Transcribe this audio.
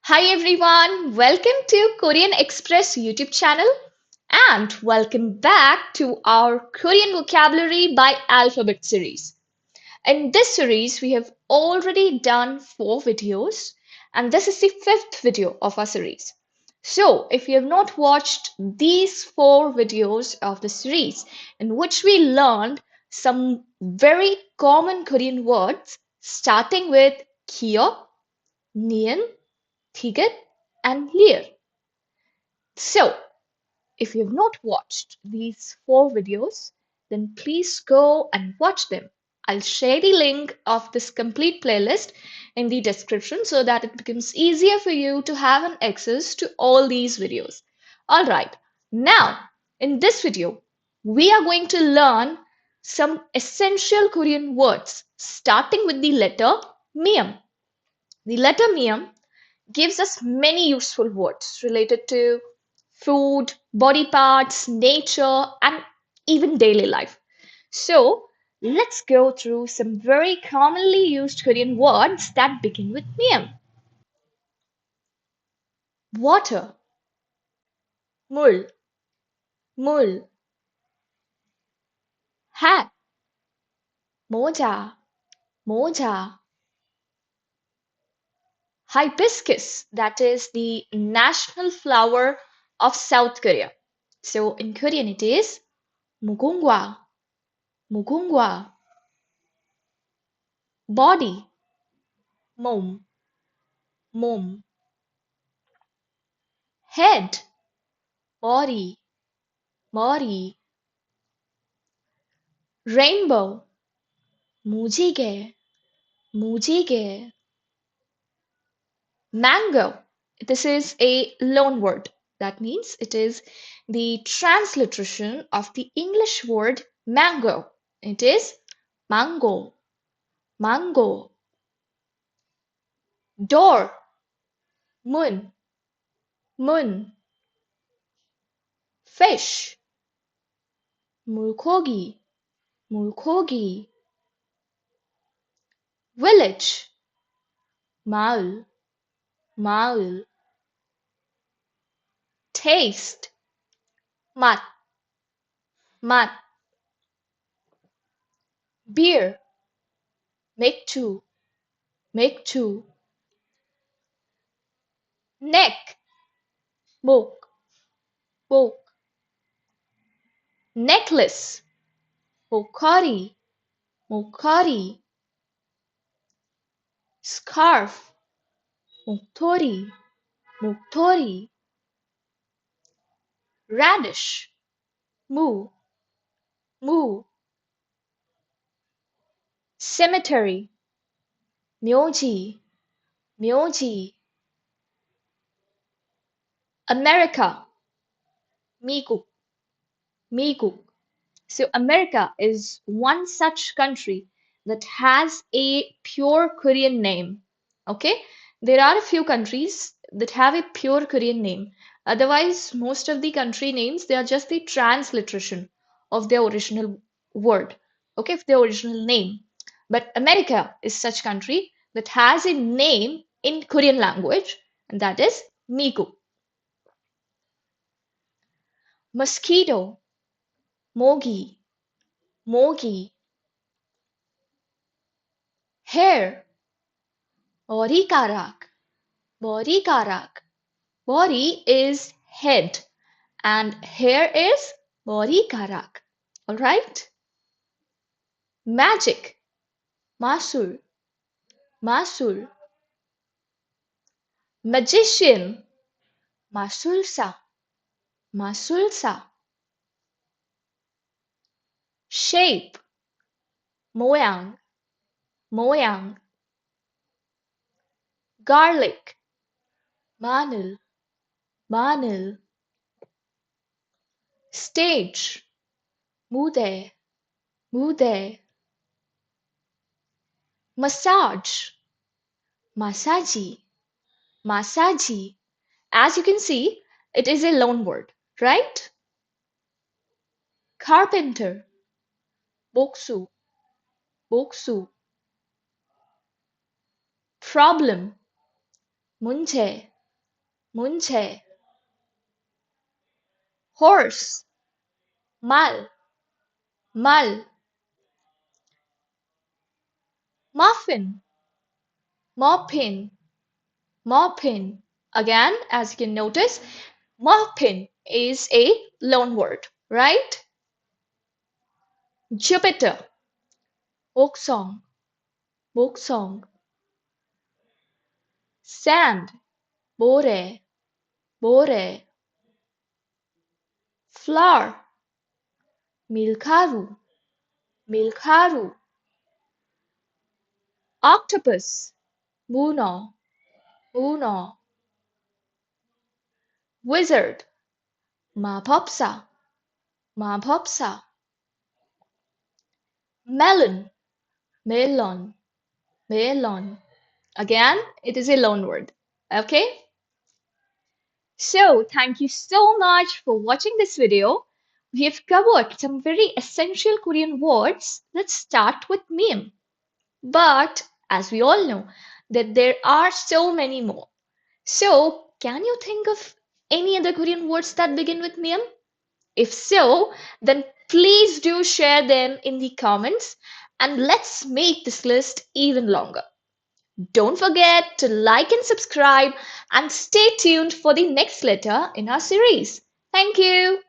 Hi everyone, welcome to Korean Express YouTube channel and welcome back to our Korean vocabulary by alphabet series. In this series, we have already done 4 videos and this is the 5th video of our series. So, if you have not watched these 4 videos of the series in which we learned some very common Korean words starting with Kyo, Nien, Thiget, and Lear. So, if you have not watched these 4 videos, then please go and watch them. I'll share the link of this complete playlist in the description so that it becomes easier for you to have an access to all these videos. Alright, now in this video, we are going to learn some essential Korean words starting with the letter Miam. The letter Miam gives us many useful words related to food, body parts, nature, and even daily life. So, let's go through some very commonly used Korean words that begin with Miam. Water, 물, 물. Hat, 모자, 모자. Hibiscus, that is the national flower of South Korea. So, in Korean it is 무궁화, 무궁화. Body, 몸, 몸. Head, 머리, 머리. Rainbow, 무지개, 무지개. Mango, this is a loan word. That means it is the transliteration of the English word mango. It is mango, mango. Door, 문, 문. Fish, 물고기, 물고기. Village, 마을, 마을. Taste, 맛, 맛. Beer, 맥주, 맥주. Neck, 목, 목. Necklace, 목걸이, 목걸이. Scarf, 목도리, 목도리. Radish, 무, 무. Cemetery, 묘지, 묘지. America, 미국, 미국. So America is one such country that has a pure Korean name. Okay, there are a few countries that have a pure Korean name. Otherwise, most of the country names they are just the transliteration of their original word. Okay, of their original name. But America is such country that has a name in Korean language, and that is Migu. Mosquito, mogi, mogi. Hair, 머리카락, 머리카락. Body is head and hair is 머리카락. Alright? Magic, 마술, 마술. Magician, 마술사, 마술사. Shape, 모양, 모양. Garlic, 마늘, 마늘. Stage, 무대, 무대. Massage, 마사지, 마사지. As you can see, it is a loan word, right? Carpenter, 복수, 복수. Problem, 문제, 문제, horse, 말, 말, muffin, muffin, muffin. Again, as you can notice, muffin is a loan word, right? Jupiter, 목성, 목성. Sand, 모래, 모래. Flour, 밀가루, 밀가루. Octopus, 문어, 문어. Wizard, 마법사, 마법사. Melon, melon, melon. Again, it is a loan word. Okay? So, thank you so much for watching this video. We have covered some very essential Korean words. Let's start with meme. But as we all know, that there are so many more. So, can you think of any other Korean words that begin with meme? If so, then please do share them in the comments and let's make this list even longer. Don't forget to like and subscribe and stay tuned for the next letter in our series. Thank you.